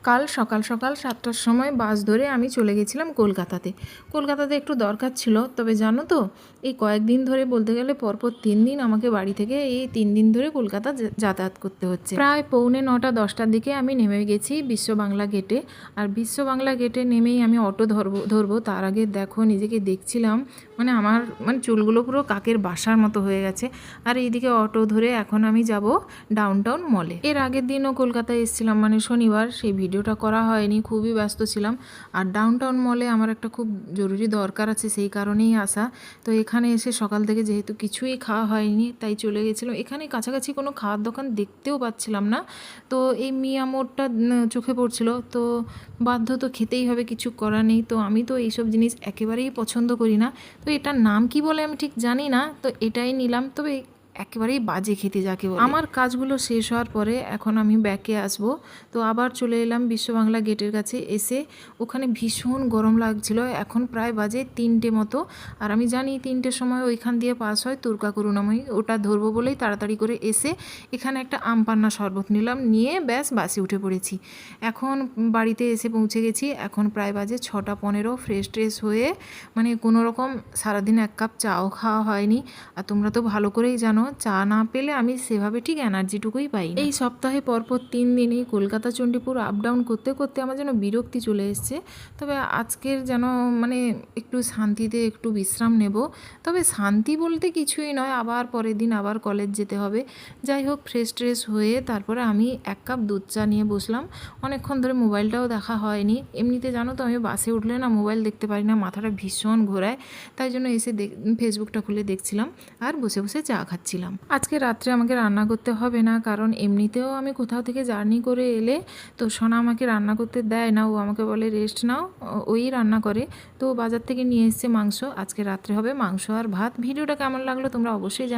কাল সকাল সকাল 7টার সময় বাস ধরে আমি চলে গেছিলাম কলকাতাতে। কলকাতাতে একটু দরকার ছিল। তবে জানো তো, এই কয়েকদিন ধরে বলতে গেলে পরপর 3 দিন আমাকে বাড়ি থেকে এই 3 দিন ধরে কলকাতা যাতায়াত করতে হচ্ছে। প্রায় 9:45-10টার দিকে আমি নেমে গেছি বিশ্ব বাংলা গেটে। আর বিশ্ব বাংলা গেটে নেমেই আমি অটো ধরবো তার আগে দেখো নিজেকে দেখছিলাম, আমার চুলগুলো পুরো কাকের বাসার মতো হয়ে গেছে। আর এইদিকে অটো ধরে এখন আমি যাব ডাউনটাউন মলে। এর আগের দিনও কলকাতায় এসেছিলাম, শনিবার, সেই ভিডিওটা করা হয়নি, খুবই ব্যস্ত ছিলাম। আর ডাউনটাউন মলে আমার একটা খুব জরুরি দরকার আছে, সেই কারণেই আসা। তো এখানে এসে সকাল থেকে যেহেতু কিছুই খাওয়া হয়নি তাই চলে গেছিলাম। এখানে কাছাকাছি কোনো খাওয়ার দোকান দেখতেও পাচ্ছিলাম না। তো এই মিয়া মোড়টা চোখে পড়ছিল, তো বাধ্য তো খেতেই হবে, কিছু করা নেই। তো আমি তো এইসব জিনিস একেবারেই পছন্দ করি না। তো এটার নাম কি বলে আমি ঠিক জানি না, তো এটাই নিলাম। তবে একেবারেই বাজে খেতে যাকে বলে। আমার কাজগুলো শেষ হওয়ার পরে এখন আমি ব্যাকে আসবো। তো আবার চলে এলাম বিশ্ব বাংলা গেটের কাছে। এসে ওখানে ভীষণ গরম লাগছিল। এখন প্রায় বাজে 3টে মতো। আর আমি জানি 3টের সময় ওইখান দিয়ে পাস হয় তুর্কা করুণাময়ী, ওটা ধরবো বলেই তাড়াতাড়ি করে এসে এখানে একটা আম পান্না শরবত নিলাম, নিয়ে ব্যাস বাসে উঠে পড়েছি। এখন বাড়িতে এসে পৌঁছে গেছি। এখন প্রায় বাজে 6টা 15। ফ্রেশ ট্রেশ হয়ে কোনো রকম সারাদিন 1 কাপ চাও খাওয়া হয়নি। আর তোমরা তো ভালো করেই জানো, চা না পেলে আমি সেভাবে ঠিক এনার্জিটুকুই পাই না। এই সপ্তাহে পরপর 3 দিনই কলকাতা চণ্ডীপুর আপ ডাউন করতে করতে আমার যেন বিরক্তি চলে এসছে। তবে আজকের যেন একটু শান্তিতে একটু বিশ্রাম নেব। তবে শান্তি বলতে কিছুই নয়, আবার পরের দিন আবার কলেজ যেতে হবে। যাই হোক, ফ্রেশ ট্রেশ হয়ে তারপরে আমি 1 কাপ দুধ চা নিয়ে বসলাম। অনেকক্ষণ ধরে মোবাইলটাও দেখা হয়নি। এমনিতে জানো তো, আমি বাসে উঠলে না মোবাইল দেখতে পারি না, মাথাটা ভীষণ ঘোরায়। তাই জন্য এসে ফেসবুকটা খুলে দেখছিলাম আর বসে বসে চা খাচ্ছিলাম। আজকে রাত্রে আমাকে রান্না করতে হবে না, কারণ এমনিতেও আমি কোথাও থেকে জার্নি করে এলে তো সোনা আমাকে রান্না করতে দেয় না, ও আমাকে বলে রেস্ট নাও, ওই রান্না করে। তো বাজার থেকে নিয়ে এসছে মাংস, আজকে রাত্রে হবে মাংস আর ভাত। ভিডিওটা কেমন লাগলো তোমরা অবশ্যই